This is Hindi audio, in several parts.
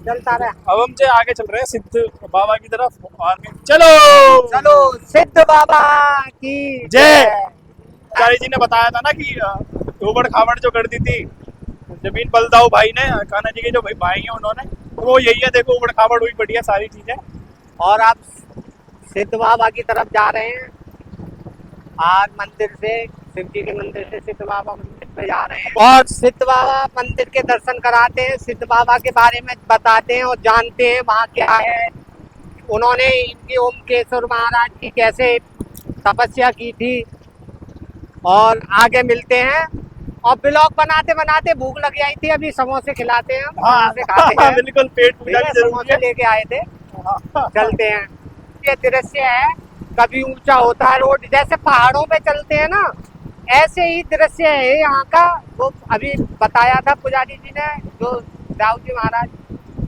चलता रहे। अब हम जो आगे चल रहे हैं सिद्ध बाबा की तरफ। आगे चलो चलो सिद्ध बाबा की जय। जय। पुजारी जी ने बताया था ना कि ऊबड़ खाबड़ जो कर दी थी जमीन बलदाऊ भाई ने, कान्हा जी के जो भाई हैं उन्होंने, तो वो यही है, देखो ऊबड़ खाबड़ हुई पड़ी है सारी चीजें। और आप सिद्ध बाबा की तरफ जा रहे हैं। आज मंदिर से, शिव जी के मंदिर से सिद्ध बाबा मंदिर में जा रहे हैं और सिद्ध बाबा मंदिर के दर्शन कराते हैं, सिद्ध बाबा के बारे में बताते हैं और जानते हैं वहाँ क्या है, उन्होंने इनके ओमकेश्वर महाराज की कैसे तपस्या की थी। और आगे मिलते हैं। और ब्लॉग बनाते बनाते भूख लग आई थी, अभी समोसे खिलाते हैं, हम हाँ समोसे खाते हैं। बिल्कुल, पेट पूजा ठीक है, भी जरूरी समोसे है। लेके आए थे, चलते हैं। ये दृश्य है, कभी ऊंचा होता है रोड, जैसे पहाड़ों पे चलते हैं ना, ऐसे ही दृश्य है यहाँ का। वो अभी बताया था पुजारी जी ने, जो दाऊ जी महाराज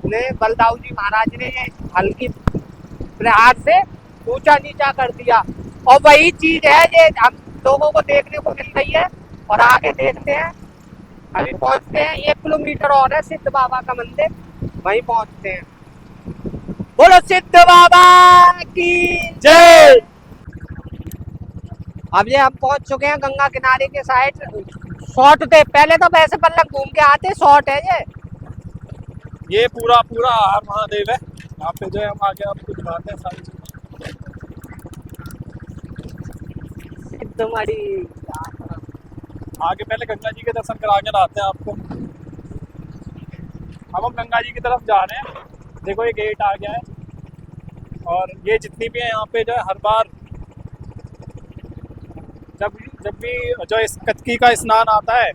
ने, बलदाऊ जी महाराज ने ये हल्की प्रहार से ऊंचा नीचा कर दिया। और वही चीज है ये हम लोगों को देखने को मिल रही है। और आगे देखते हैं, अभी पहुंचते हैं, 1 किलोमीटर और है सिद्ध बाबा का मंदिर, वहीं पहुंचते हैं। बोलो सिद्ध बाबा की जय। अब ये हम पहुंच चुके हैं गंगा किनारे के साइड। शॉर्ट थे पहले, तो वैसे पल्लक घूम के आते, शॉर्ट है ये पूरा पूरा हर महादेव है यहाँ पे, जो है हम आगे आपको दिखाते हैं सारी चीजें। सिद्ध मणि। आगे पहले गंगा जी के दर्शन करा के लाते हैं आपको। अब हम गंगा जी की तरफ जा रहे हैं। देखो ये गेट आ गया है। और ये जितनी भी है यहाँ पे जो है हर बार जब जब भी जो इस कत्की का स्नान आता है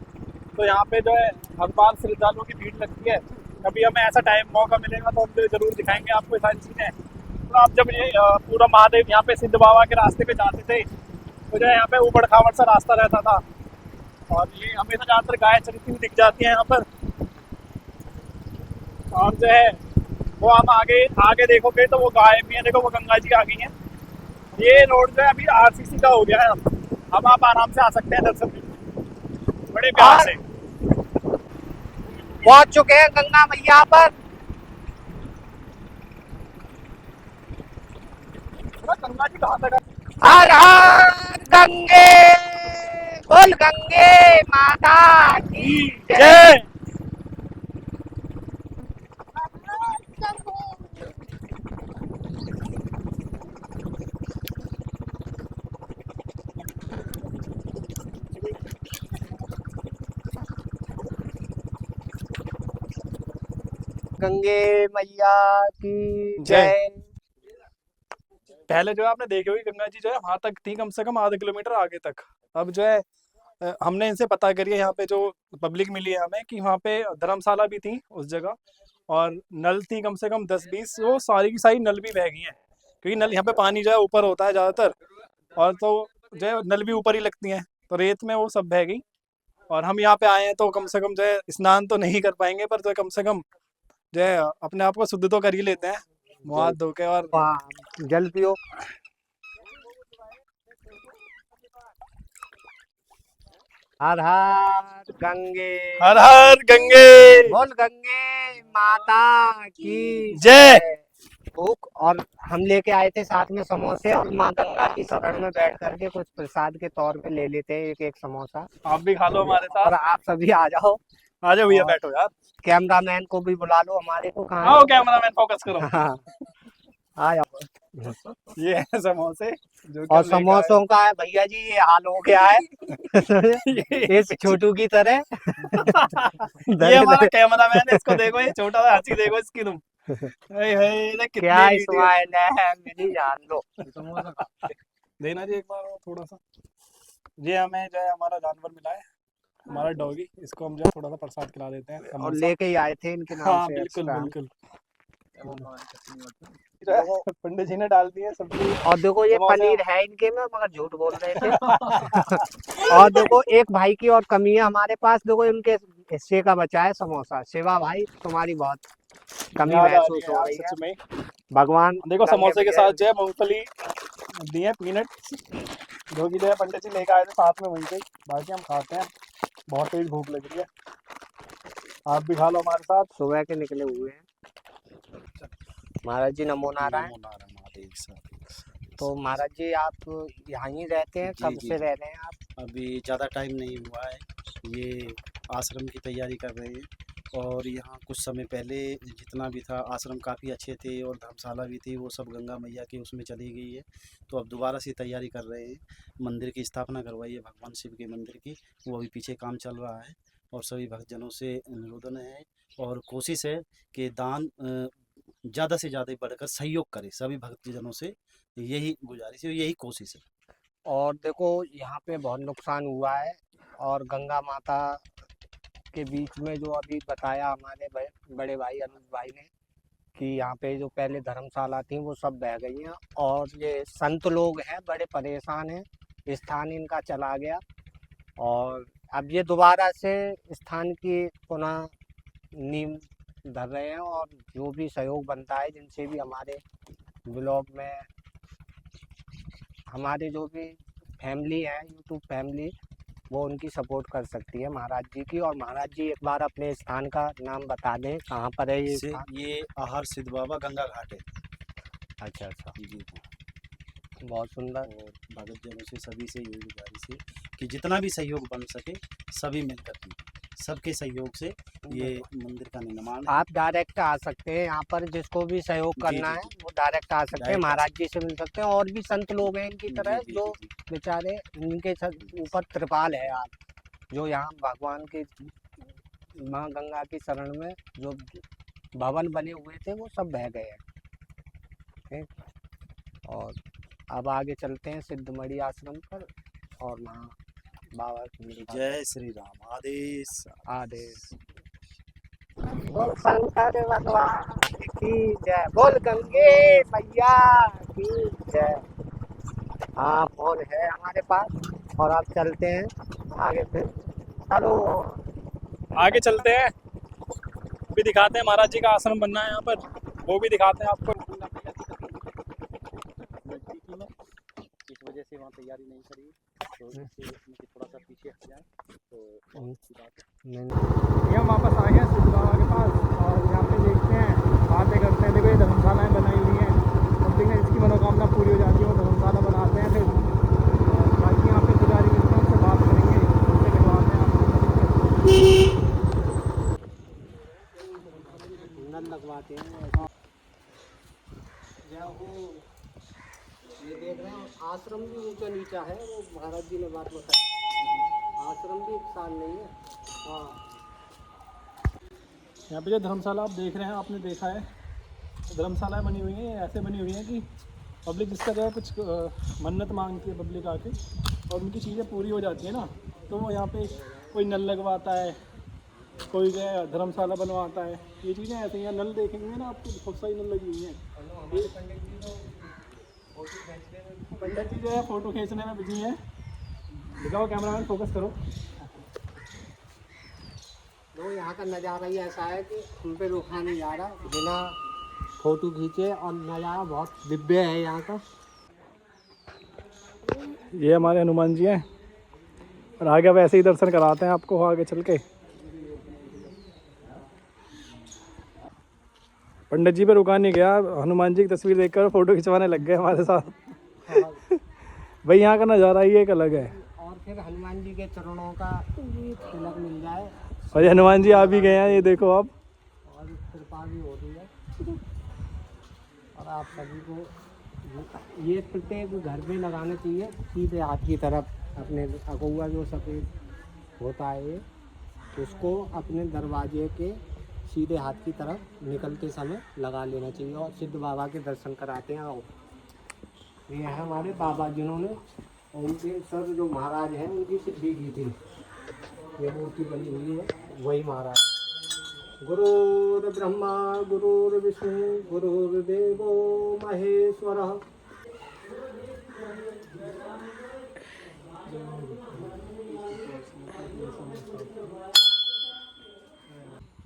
तो यहाँ पे जो है हर बार श्रद्धालुओं की भीड़ लगती है। कभी हमें ऐसा टाइम मौका मिलेगा तो हम जरूर दिखाएंगे आपको ये सारी चीज़ें। तो आप जब ये पूरा महादेव यहाँ पे सिद्ध बाबा के रास्ते पे जाते थे तो जो है यहाँ पे ऊबड़ खाबड़ सा रास्ता रहता था, और ये हमेशा ज़्यादातर गाय चलती हुई दिख जाती है यहाँ पर। और जो है वो हम आगे आगे देखोगे तो वो गाय भी है, देखो वो गंगा जी आ गई हैं। ये रोड जो है अभी आरसीसी का हो गया है। अब आप आराम से आ सकते हैं दर्शन के बड़े प्यार से। पहुंच चुके हैं गंगा मैया पर। गंगा जी कहाँ तक है? हर हर गंगे, बोल गंगे माता की जय। जय। गंगे मैया की जय। जय। पहले जो है आपने देखी होगी गंगा जी जो है वहां तक थी, कम से कम आधे किलोमीटर आगे तक। अब जो है हमने इनसे पता करिए, यहाँ पे जो पब्लिक मिली है हमें, कि वहाँ पे धर्मशाला भी थी उस जगह, और नल थी कम से कम 10-20, वो सारी की सारी नल भी बह गई हैं, क्योंकि नल यहाँ पे पानी जो है ऊपर होता है ज़्यादातर, और तो जो है नल भी ऊपर ही लगती हैं, तो रेत में वो सब बह गई। और हम यहाँ पे आए हैं तो कम से कम जो है स्नान तो नहीं कर पाएंगे, पर जो है कम से कम जो है अपने आप को शुद्ध तो कर ही लेते हैं मुँह हाथ धो के। और वाह, जल पियो। हर हर गंगे, हर हर गंगे बोल गंगे माता की जय। जय। भूख, और हम लेके आए थे साथ में समोसे, और माँ गंगा की शरण में बैठ करके कुछ प्रसाद के तौर पे ले लेते हैं, एक एक समोसा। आप भी खा लो हमारे और साथ। आप सभी आ जाओ। आ जाओ भैया, और बैठो यार। कैमरामैन को भी बुला लो, हमारे को कहाँ आओ है? कैमरा मैन, फोकस करो। हाँ, आ जाओ। ये है समोसे जो कि और हम लेके आए समोसों का है भैया जी, ये हाल हो गया है। ये इस छोटू की तरह ये धरे हमारा धरे। कैमरा मैन है, इसको देखो, ये छोटा सा हंसी देखो इसकी तुम। ये क्या कितनी वीडियो स्माइल है मेरी जान लो। देना जी एक बार और थोड़ा सा। ये हमें जो है हमारा जानवर मिला है, हमारा डॉगी, इसको हम जो है थोड़ा सा प्रसाद खिला देते हैं, और समोसा। लेके ही आए थे इनके नाम हाँ से बिल्कुल एक्स्ट्रा। बिल्कुल। जो है पंडित जी ने डाल दी है सब्जी और देखो ये समोसे। पनीर है इनके में, मगर झूठ बोल रहे थे। और देखो एक भाई की और कमी है हमारे पास, देखो इनके हिस्से का बचा है समोसा। शिवा भाई, तुम्हारी बहुत कमी याद आ रही महसूस है हो यार रही है। सच में। भगवान देखो गंगे समोसे के भैया। साथ जो है मूंगफली दी है, पीनट, जो कि जो है पंडित जी लेकर आए थे साथ में वहीं पे। बाकी हम खाते हैं, बहुत तेज भूख लग रही है। आप भी खा लो हमारे साथ। सुबह के निकले हुए हैं। महाराज जी नमो नारायण। नमो नारायण महादेव साहब। तो महाराज जी आप यहाँ ही रहते हैं, जी, कब जी, से जी। रह रहे हैं आप? अभी ज़्यादा टाइम नहीं हुआ है, ये आश्रम की तैयारी कर रहे हैं। और यहाँ कुछ समय पहले जितना भी था आश्रम काफ़ी अच्छे थे और धर्मशाला भी थी, वो सब गंगा मैया के उसमें चली गई है। तो अब दोबारा से तैयारी कर रहे हैं, मंदिर की स्थापना करवाई है भगवान शिव के मंदिर की, वो अभी पीछे काम चल रहा है। और सभी भक्तजनों से निवेदन है और कोशिश है कि दान ज़्यादा से ज़्यादा बढ़कर सहयोग करें, सभी भक्तजनों से यही गुजारिश है, यही कोशिश है। और देखो यहाँ पे बहुत नुकसान हुआ है, और गंगा माता के बीच में जो अभी बताया हमारे बड़े भाई अनुज भाई ने कि यहाँ पे जो पहले धर्मशाला थी वो सब बह गई हैं, और ये संत लोग हैं बड़े परेशान हैं, स्थान इनका चला गया। और अब ये दोबारा से स्थान की पुनः नींव धर रहे हैं, और जो भी सहयोग बनता है, जिनसे भी हमारे ब्लॉग में हमारे जो भी फैमिली है, यूट्यूब फैमिली, वो उनकी सपोर्ट कर सकती है महाराज जी की। और महाराज जी एक बार अपने स्थान का नाम बता दें, कहाँ पर है ये स्थान? ये आहार सिद्ध बाबा गंगा घाट है। अच्छा अच्छा, जी जी। बहुत सुंदर। और भक्तजनों से सभी से यही गुजारिश है कि जितना भी सहयोग बन सके सभी मिलकर के, सबके सहयोग से ये मंदिर का निर्माण है। आप डायरेक्ट आ सकते हैं यहाँ पर, जिसको भी सहयोग जी, करना जी, है जी। वो डायरेक्ट आ सकते हैं, डायरेक्ट आ महाराज जी से मिल सकते हैं। और भी संत लोग हैं इनकी तरह, जी, जो जी, जी। बेचारे इनके ऊपर त्रिपाल है आप, जो यहाँ भगवान के माँ गंगा की शरण में जो भवन बने हुए थे वो सब बह गए हैं। ठीक, और अब आगे चलते हैं सिद्धमढ़ी आश्रम पर, और वहाँ बाबा की मिलता है। जय श्री राम, आदेश। आदेश। बोल शंकर भगवान की जय, बोल गंगे मैया की जय। हाँ, फोन है हमारे पास, और आप चलते हैं आगे फिर। चलो आगे चलते हैं, भी दिखाते हैं महाराज जी का आश्रम बनना है यहाँ पर, वो भी दिखाते हैं आपको। नजदीकी में इस वजह से वहाँ तैयारी नहीं करी, तो इससे उनके थोड़ा सा पीछे हट जाए तो बहुत अच्छी बात है। ये हम वापस आ गए सिद्ध बाबा के पास, और यहाँ पे देखते हैं, बातें करते हैं। देखो ये धर्मशालाएँ बनाई हुई हैं, अब देखते हैं इसकी मनोकामना पूरी हो जाती है, वो धर्मशाला बनाते हैं। फिर बाकी यहाँ पे पुजारी मिलते हैं, उनसे बात करेंगे, उनसे करवाते हैं आपको। नल लगवाते हैं। ये देख रहे हैं आश्रम भी ऊंचा नीचा है, वो महाराज जी ने बात बताई, आश्रम भी एक साल नहीं है। हाँ, यहाँ पे जो धर्मशाला आप देख रहे हैं, आपने देखा है, धर्मशालाएँ बनी हुई हैं, ऐसे बनी हुई हैं कि पब्लिक जिसका जो है कुछ मन्नत मांगती है पब्लिक आके, और उनकी चीज़ें पूरी हो जाती है ना, तो वो यहाँ पे कोई नल लगवाता है, कोई जो है धर्मशाला बनवाता है। ये चीज़ें ऐसे ही हैं। नल देखेंगे ना आपको, बहुत सारी नल लगी हुई हैं। पंडित जी जो है फ़ोटो खींचने में बिजी हैं। दिखाओ कैमरामैन, फोकस करो। तो यहाँ का नज़ारा ही ऐसा है कि हम पे रोका नहीं जा रहा बिना फोटो खींचे, और नज़ारा बहुत दिव्य है यहाँ का। ये हमारे हनुमान जी हैं, और आगे अब ऐसे ही दर्शन कराते हैं आपको आगे चल के। पंडित जी पे रुका नहीं गया, हनुमान जी की तस्वीर देखकर फ़ोटो खिंचवाने लग गए हमारे साथ। भाई यहाँ का नज़ारा ही एक अलग है। और फिर हनुमान जी के चरणों का तिलक मिल जाए, और ये हनुमान जी आ भी गए हैं, ये देखो आप। और कृपा भी हो रही है। और आप सभी को ये प्रत्येक घर में लगाना चाहिए, सीधे हाथ की तरफ। अपने अगुआ जो सफ़ेद होता है ये, उसको अपने दरवाजे के सीधे हाथ की तरफ निकलते समय लगा लेना चाहिए, और सिद्ध बाबा के दर्शन कराते हैं। आओ, ये है हमारे बाबा जिन्होंने, उनके सर जो महाराज हैं उनकी सिद्धि की थी, ये मूर्ति बनी हुई है, वही महाराज। गुरुर् ब्रह्मा गुरुर्विष्णु गुरुर्देवो महेश्वरः।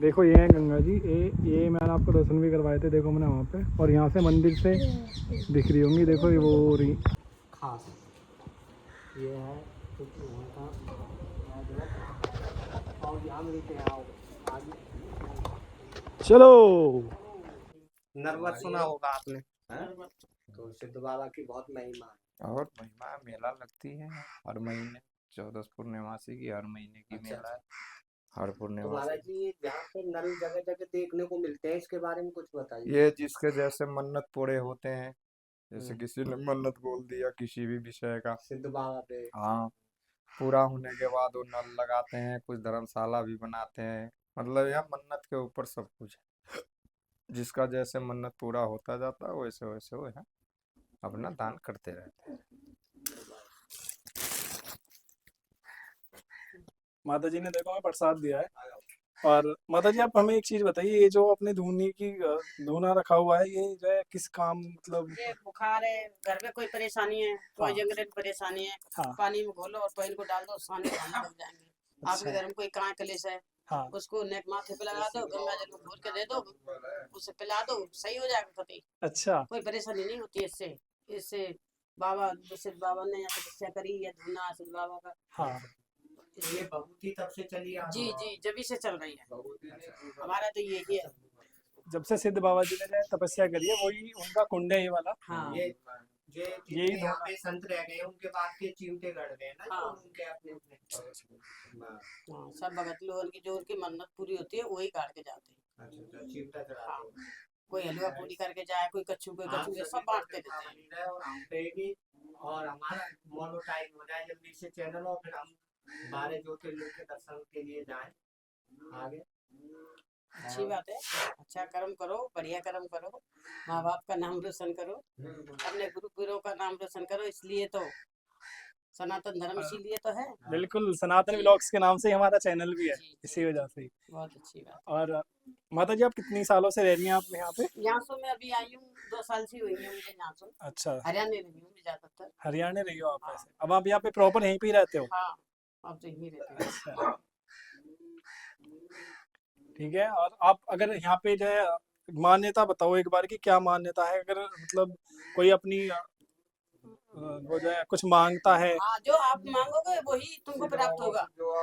देखो ये है गंगा जी, ये मैंने आपको दर्शन भी करवाए थे, देखो मैंने वहाँ पे। और यहाँ से मंदिर से दिख रही होंगी, देखो ये वो रही खास ये है वहाँ का, और यहाँ मिलते हैं। आओ आगे चलो। नरवर सुना होगा आपने। हैं? तो सिद्ध बाबा की बहुत महिमा है। और महिमा मेला लगती है हर महीने, 14 पूर्णिमासी की हर महीने की अच्छा मेला है, अच्छा। हर तो पूर्णिमा महाराज जी यहाँ पे नल जगह जगह देखने को मिलते हैं, इसके बारे में कुछ बताइए। ये जिसके जैसे मन्नत पूरे होते हैं, जैसे हम्म, किसी ने मन्नत बोल दिया किसी भी विषय का, सिद्ध बाबा पे। हाँ, पूरा होने के बाद वो नल लगाते हैं, कुछ धर्मशाला भी बनाते हैं। मतलब यह मन्नत के ऊपर सब कुछ है, जिसका जैसे मन्नत पूरा होता जाता है वैसे वैसे वो है अपना दान करते रहते हैं। माता जी ने देखो हमें प्रसाद दिया है। और माता जी आप हमें एक चीज बताइए, ये जो अपने धूनी की धूना रखा हुआ है, ये जो है किस काम मतलब। ये बुखार है, घर में कोई परेशानी है, कोई हाँ जंगरेट परेशानी है, हाँ पानी में घोलो और पैर को डाल दो, सानी बहाने लग जाएंगे। आपके अच्छा घर में कोई कांय कलेश है, हाँ उसको नेक माथे पे लगा दो, गंगा जल में घोल के दे दो, उसे पिला दो, सही हो जाएगा कभी। अच्छा कोई परेशानी नहीं होती है इससे। इससे बाबा जो सिद्ध बाबा ने यहाँ तपस्या करी है, धुना सिद्ध बाबा का, हाँ ये भभूति तब से चली आ जी रही जी जब से चल रही है। है। हमारा तो यही है। जब से सिद्ध बाबा जी ने जो है तपस्या करी है वही उनका कुंड है ये वाला। हाँ ये ये यही जितने यहाँ धोना। पे संत रह गए उनके बाद के चिमटे गढ़ गए ना, हाँ। जो उनके अपने अपने। हाँ, सब भगत लोगों की जो उनकी मन्नत पूरी होती है वही काट के जाते हैं। अच्छा अच्छा, चिमटा चढ़ाते हाँ, हैं। कोई हलवा पूरी करके जाए, कोई कच्चू कोई आप कच्चू, ये सभी सब को बांटते कृपा रहते हैं। बनी रहे और हम पे भी, और हमारा मोनोटाइज हो जाए जल्दी से चैनल, और फिर हम 12 ज्योतिर्लिंग के दर्शन के लिए जाएं आगे। अच्छी बात है, अच्छा कर्म करो, बढ़िया कर्म करो, माँ बाप का नाम रोशन करो, अपने गुरु गुरुओं का नाम रोशन करो। इसलिए तो सनातन धर्म इसीलिए तो है। बिल्कुल, सनातन व्लॉग्स के नाम से ही हमारा चैनल भी है, जी इसी वजह से ही। बहुत अच्छी बात। और माता जी आप कितनी सालों से रह रही हैं आप यहाँ पे? यहाँ से मैं अभी आई हूँ, 2 साल से हुई है मुझे यहाँ से। अच्छा, हरियाणा रही हूँ मैं ज्यादातर। हरियाणा रही हो आप ऐसे? अब आप यहाँ पे प्रॉपर यहीं पे ही रहते हो? हाँ, अब तो यही रहते हैं। अच्छा ठीक है। और आप अगर यहाँ पे जो है मान्यता बताओ एक बार की, क्या मान्यता है? अगर मतलब कोई अपनी वो जो है कुछ मांगता है। हाँ, जो आप मांगोगे वही तुमको प्राप्त होगा।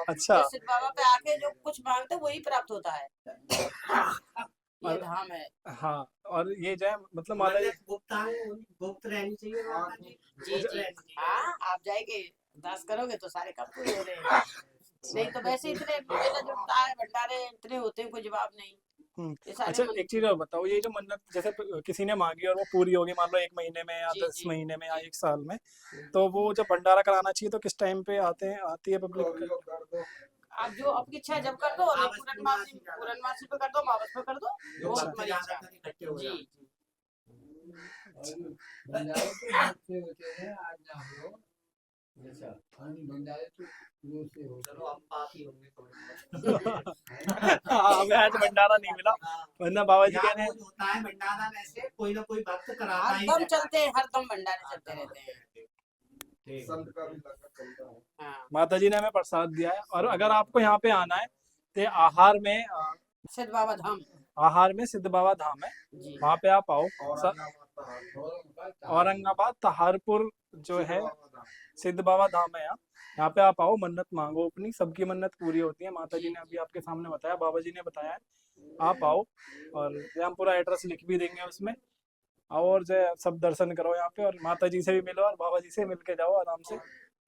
अच्छा जो सिद्ध बाबा पे आके जो कुछ मांगते वही प्राप्त होता है। ये और धाम है। हाँ, और ये जो है मतलब माता जी मन्नत गुप्त रहनी चाहिए माता जी। जी गुप्त जी रहनी चाहिए। हाँ, आप जाएंगे अरदास करोगे तो सारे काम पूरे हो रहे हैं। नहीं तो वैसे इतने मेला जुटता है, भंडारे इतने होते हैं, कोई जवाब नहीं। ये सारे अच्छा मन एक चीज और बताओ, ये जो मन्नत जैसे किसी ने मांगी और वो पूरी होगी, मान लो 1 महीने में या जी 10 जी महीने में या 1 साल में, तो वो जब भंडारा कराना चाहिए तो किस टाइम पे आती है पब्लिक? आप जो आपकी इच्छा है जब कर दो, नहीं पूर्णमासी पे कर दो, अमावस पे कर दो, जो वो भक्त तुम्हारी इच्छा है। ज्यादातर इकट्ठे हो जी जाते हैं। चलो हम पास ही होंगे थोड़े। हमें आज भंडारा नहीं मिला, वरना बाबा जी कह रहे यहाँ हैं। रोज होता है भंडारा, वैसे कोई ना कोई भक्त कराता ही हरदम रहता चलते हैं, हरदम भंडारे चलते रहते हैं। है। संत का भी लंगर चलता है। हाँ, माता जी ने हमें प्रसाद दिया है। और अगर आपको यहाँ पे आना है तो आहार में सिद्ध बाबा धाम। आहार में सिद्ध बाबा धाम है, जी वहाँ पे आप आओ। औरंगाबाद औरंगाबाद तहारपुर जो है सिद्ध बाबा धाम है। यहाँ पे आप आओ, मन्नत मांगो अपनी, सबकी मन्नत पूरी होती है। माता जी ने अभी आपके सामने बताया, बाबा जी ने बताया है, आप आओ। और ये हम पूरा एड्रेस लिख भी देंगे उसमें। आओ और जो है सब दर्शन करो यहाँ पे, और माता जी से भी मिलो और बाबा जी से मिल के जाओ आराम से।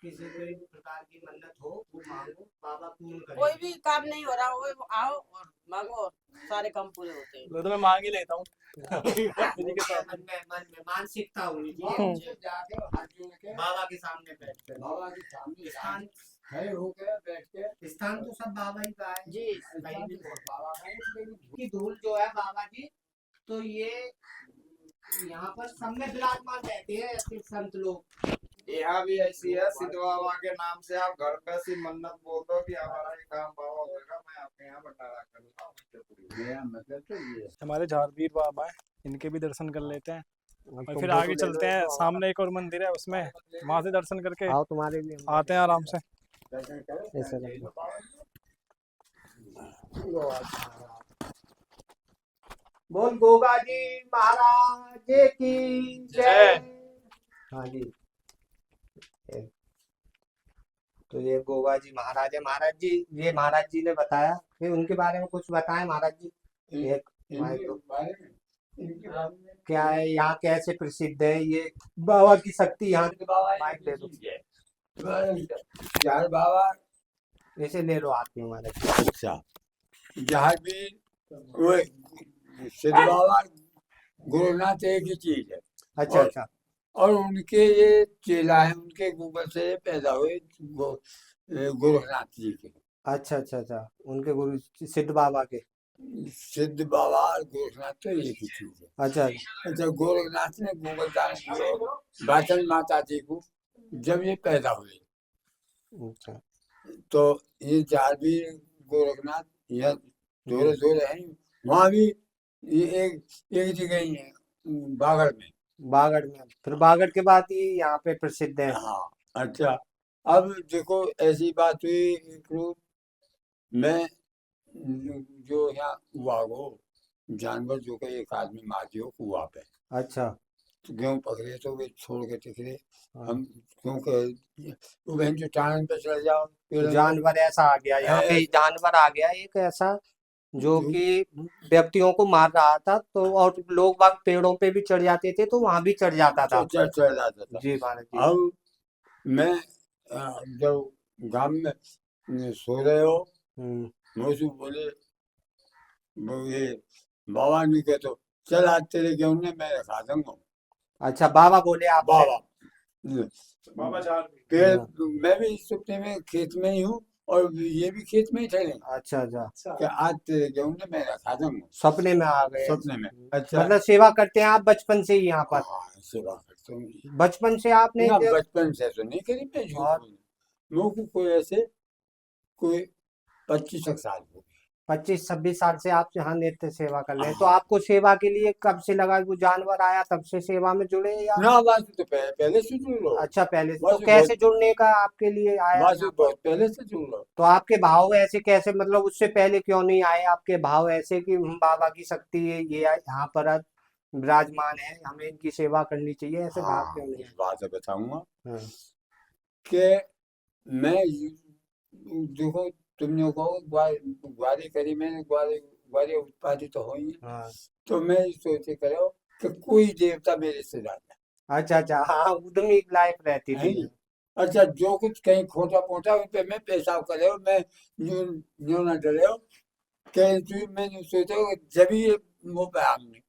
किसी कोई भी प्रकार की मन्नत हो वो मांगो, बाबा पूर्ण कोई करेंगे। भी काम नहीं हो रहा हो, वो आओ और मांगो और सारे काम पूरे होते हैं। तो मैं मांग ही लेता हूँ मन में मानसिकता होनी चाहिए। बाबा के सामने बैठ कर स्थान खड़े होकर बैठ के स्थान तो सब बाबा ही का है जी कहीं भी बाबा का की धूल जो है बाबा जी, तो ये यहाँ पर सब में विराजमान रहते हैं ऐसे संत लोग। यहाँ भी ऐसी है, सिद्ध बाबा के नाम से आप घर पे सी मन्नत बोल दो कि हमारा ये काम बाबा होगा, मैं आपके यहाँ भंडारा करूँगा। मतलब तो ये हमारे झारवीर बाबा है, इनके भी दर्शन कर लेते हैं और फिर आगे चलते हैं। सामने एक और मंदिर है, उसमें वहां से दर्शन करके आओ तुम्हारे भी आते हैं आराम से। बोल गोगा जी महाराज की जय। हाँ जी, तो ये गोगा जी महाराज है। महाराज जी, ये महाराज जी ने बताया, फिर उनके बारे में कुछ बताएं महाराज जी। एक इनके बारे में इनके क्या है यहाँ, कैसे प्रसिद्ध है ये बाबा की शक्ति यहाँ की? माइक दे दो, चार बाबा। ऐसे ले लो हाथ में हमारे। अच्छा, जहाँ भी वो सिद्ध बाबा गुरुनाथ एक ही चीज है। अच्छा और अच्छा और उनके ये चेला है, उनके गूगल से पैदा हुए गुरुनाथ जी के। अच्छा अच्छा अच्छा, उनके गुरु सिद्ध बाबा के। सिद्ध बाबा और गोरखनाथ तो एक ही चीज है। अच्छा अच्छा, गोरखनाथ ने गोबर दान किए बाचन माता जी को जब ये पैदा हुए, अच्छा तो ये चार भी गोरखनाथ यह दूर दूर है। वहाँ भी ये एक जगह ही है, बागड़ में। बागड़ में, फिर बागड़ के बाद ही यहाँ पे प्रसिद्ध है। हाँ। अच्छा, अब देखो ऐसी बात हुई, एक रोज मैं जो यहाँ हुआ वो जानवर जो का एक आदमी मार दियो कुआ पे, अच्छा तो गेहूं पकड़े तो वे छोड़ के टिकरे। हाँ। हम क्योंकि वो बहन जो टांग पे चढ़ जाओ पेड़ में, जानवर ऐसा आ गया यहाँ पे, जानवर आ गया एक ऐसा जो जो कि व्यक्तियों को मार रहा था, तो और लोग बाग पेड़ों पे भी चढ़ जाते थे तो वहां भी चढ़ जाता था। चढ़ जाता था। जी महाराज जी। अब मैं जब गांव में सो रहे हो, मुझसे बोले वो ये बाबा ने कहे तो चल आज तेरे गेहूं ने मैं खा दूंगा। अच्छा, बाबा बोले आप? बाबा बाबा जा पेड़, मैं भी इस सप्ते में खेत में ही हूँ और ये भी खेत में ही थे अच्छा अच्छा, कि आज तेरे गेहूं ने मैं खा दूंगा। सपने में आ गए? सपने में। अच्छा, मतलब सेवा करते हैं आप बचपन से ही यहाँ पर? हाँ सेवा करता हूँ। बचपन से आपने ना बचपन से तो नहीं करी मैं झूठ और बोलूं। मेरे को कोई ऐसे कोई 25 साल हो गए। 25-26 साल से आप यहाँ नित्य सेवा कर रहे हैं, तो हाँ। आपको सेवा के लिए कब से लगा? वो जानवर आया तब से सेवा में जुड़े या? ना बात तो पहले से जुड़ रहा हूँ। अच्छा, पहले से। तो बस कैसे बहुत जुड़ने का आपके लिए आया बस यहाँ पर? बहुत पहले से जुड़ रहा हूँ। तो आपके भाव ऐसे कैसे, मतलब उससे पहले क्यों नहीं आए आपके भाव ऐसे कि बाबा की शक्ति है, ये यहाँ पर आज विराजमान है, हमें इनकी सेवा करनी चाहिए, ऐसे भाव हाँ, क्यों नहीं इस बात है बताऊंगा आए? कि मैं देखो तुमने कहो ग्वारी करी मैंने, ग्वारी उत्पादित तो हुई, हाँ तो मैं सोचे करो कि कोई देवता मेरे से ज्यादा अच्छा अच्छा, हाँ उद्यमी लाइफ रहती है। थी। अच्छा, जो कुछ कहीं खोटा पोटा उन पे मैं पेशाब करे हो, मैं न्यू न डरे हो कि मैंने सोचा जब ये मुंह पे हमने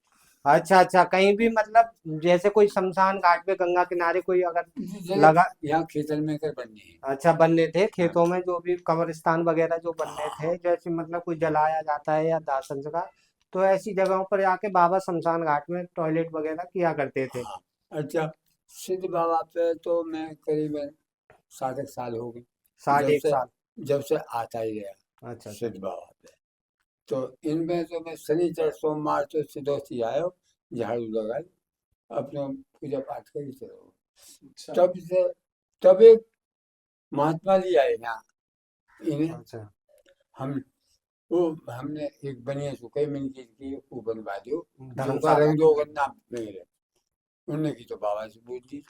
अच्छा अच्छा, कहीं भी मतलब जैसे कोई शमशान घाट पे गंगा किनारे कोई अगर लगा। यहाँ खेतन में कर बननी है। अच्छा, बनने थे हाँ, खेतों में जो भी कब्रिस्तान वगैरह जो बनने थे, जैसे मतलब कोई जलाया जाता है या दाह संस्कार, तो ऐसी जगहों पर आके बाबा शमशान घाट में टॉयलेट वगैरह किया करते थे। हाँ। अच्छा, सिद्ध बाबा पे तो मैं करीबन 60 साल हो गए, जब 1.5 से साल। जब से आता ही गया अच्छा अच्छा सिद्ध बाबा पे। तो इनमें तो मैं शनिचर सोमवार तो सिद्धोसी आयो, झाड़ू लगाई, अपना पूजा पाठ करी चलो। तब से तब एक महात्मा जी आए यहाँ, इन्हें अच्छा हम वो हमने एक बनिया सुखे मैंने की वो बनवा दियो, जो का धर्मशाला। रंग दो नाम मेरे। उन्होंने की तो बाबा से पूछ दी,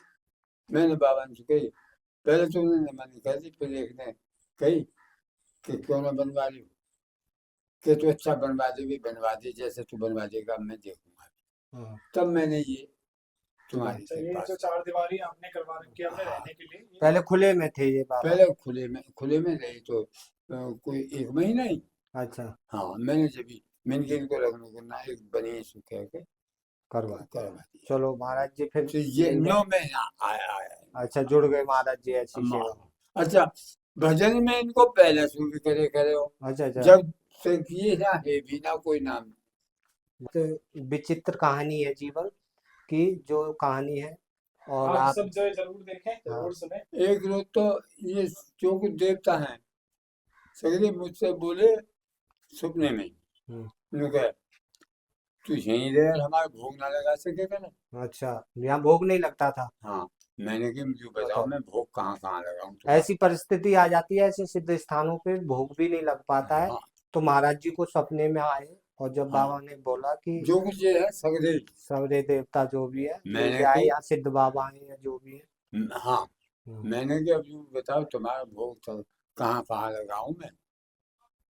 मैंने बाबा से कही, पहले तो उन्होंने मना कर दी, फिर एक ने कही कि क्यों ना बनवा ली, कि तो अच्छा बनवा दे, भी बनवा दे, जैसे तू बनवा देगा मैं देखूंगा। तब मैंने ये तुम्हारी ये कृपा जो से, 4 दीवारी हमने करवा रखी है हमने रहने के लिए, ये पहले खुले में थे ये बाबा? पहले खुले में रही तो कोई 1 महीना ही। अच्छा, हाँ, मैंने जब मैंने इनको रखने को ना एक बनिए सुखे के करवा। करवा दिया, चलो महाराज जी, फिर तो ये 9 महीना आया है। अच्छा जुड़ गए महाराज जी ऐसी अम्मा। सेवा में। अच्छा, भजन में इनको पहले से भी करे हो, अच्छा अच्छा, जब से किए ना है भी ना कोई नाम। तो विचित्र कहानी है जीवन की जो कहानी है, और आप आप सब जो है जरूर देखें, हाँ जरूर सुने। एक रोज तो ये जो कुछ देवता हैं सगले मुझसे बोले सपने में, उन्होंने कहा तू यहीं रह, हमारा भोग ना लगा सकेगा ना। अच्छा, यहाँ भोग नहीं लगता था? हाँ, मैंने कहा मुझे बताओ बताओ, मैं भोग कहाँ कहाँ लगाऊं तुम्हारा। ऐसी परिस्थिति आ जाती है, ऐसे सिद्ध स्थानों पे भोग भी नहीं लग पाता है। हाँ तो महाराज जी को सपने में आए, और जब हाँ, बाबा ने बोला कि जो कुछ ये है सगले सवरे देवता जो भी है, जो मैंने भी आए, को या सिद्ध बाबा है या जो भी है। हाँ, मैंने कहा अब बताओ तुम्हारा भोग तो कहाँ कहाँ लगाऊं मैं।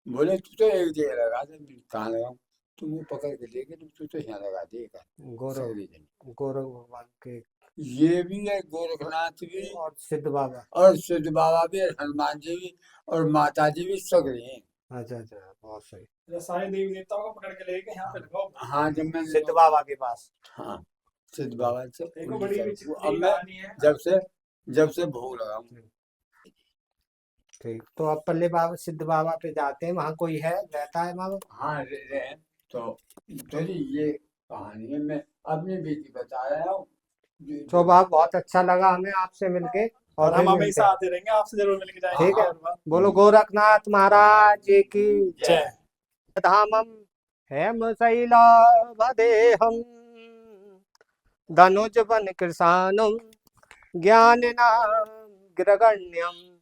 बोले तू तो एक जगह लगा दे, कहाँ लगाऊं। तुम वो पकड़ के लेके तू तो यहाँ लगा देगा गौरव सगरी जन। गौरव भगवान के ये भी है गोरखनाथ भी और सिद्ध बाबा। और सिद्ध बाबा भी और हनुमान जी भी और माता जी भी सगरी हैं। अच्छा अच्छा, बहुत सही। ये सारे देवी देवताओं को पकड़ के लेके यहाँ पे लगाओ। हाँ जब मैं सिद्ध बाबा के पास। हाँ सिद्ध बाबा से देखो उन्हीं बड़ी से- विचित्र अब मैं कहानी है। जब से भोग लगाऊं ठीक, तो अब पल्ले बाबा सिद्ध बाबा पे जाते हैं, वहाँ कोई है रहता है बाबा? हाँ रहे तो जी ये कहानी है मैं अपनी बेटी बता रहा हूँ। तो बाबा बहुत अच्छा लगा हमें आपसे मिलके, और और हम फिर मिलते हमेशा हैं। आते रहेंगे, आपसे जरूर मिलके जाएंगे। ठीक है, और बात- बोलो गोरखनाथ महाराज की जय। धामम हेम शैलावदेहम धनुज बन कृशानम ज्ञाननाम ग्रगण्यम।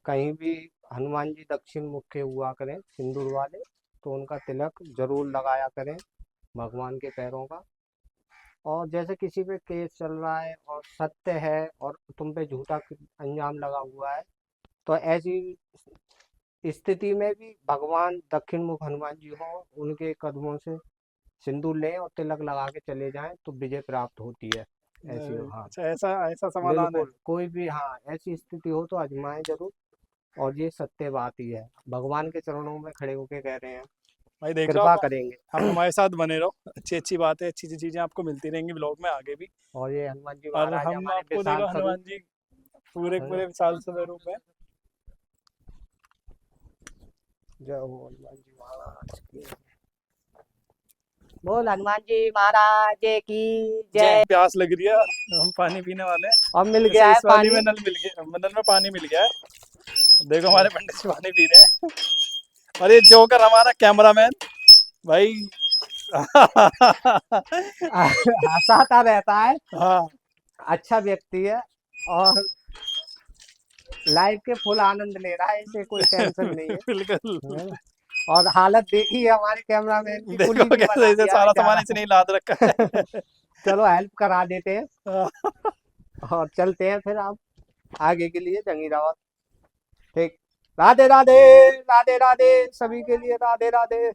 कहीं भी हनुमान जी दक्षिण मुख के हुआ करें सिंदूर वाले, तो उनका तिलक जरूर लगाया करें भगवान के पैरों का। और जैसे किसी पे केस चल रहा है और सत्य है और तुम पे झूठा अंजाम लगा हुआ है, तो ऐसी स्थिति में भी भगवान दक्षिण मुख हनुमान जी हो, उनके कदमों से सिंदूर लें और तिलक लगा के चले जाएं तो विजय प्राप्त होती है। ऐसी हाँ अच्छा, ऐसा ऐसा समाधान है। बिल्कुल, कोई भी हाँ ऐसी स्थिति हो तो आजमाएं जरूर। और ये सत्य बात ही है, भगवान के चरणों में खड़े होके कह रहे हैं, भाई देख लो, कृपा आप करेंगे। हमारे साथ बने रहो। अच्छी अच्छी बातें, अच्छी अच्छी चीजें आपको मिलती रहेंगी ब्लॉग में आगे भी। और ये हनुमान जी और महाराज हम हमारे आपको विशाल देखो स्वरूप। हनुमान जी पूरे पूरे विशाल स्वरूप में। जय हो हनुमान जी महाराज की। बोल हनुमान जी महाराज की जय। प्यास लग रही है, हम पानी पीने वाले हैं। और मिल जैसे गया है इस वाली पानी। में नल मिल गया, नल में पानी मिल गया है। देखो हमारे पंडित जी पानी पी रहे हैं। और ये जोकर हमारा कैमरामैन भाई हंसाता रहता है, हाँ अच्छा व्यक्ति है और लाइफ के फुल आनंद ले रहा है, इसे कोई टेंशन नहीं है। बिल्कुल। है ना? और हालत देखी है हमारे कैमरामैन की, कुली देखो भी कैसे बना इसे दिया सारा बेचारा। सामान इसने ही लाद रखा है। चलो हेल्प करा देते हैं हाँ। और चलते हैं फिर आप आगे के लिए जंगीराबाद। ठीक, राधे राधे, राधे राधे सभी के लिए, राधे राधे।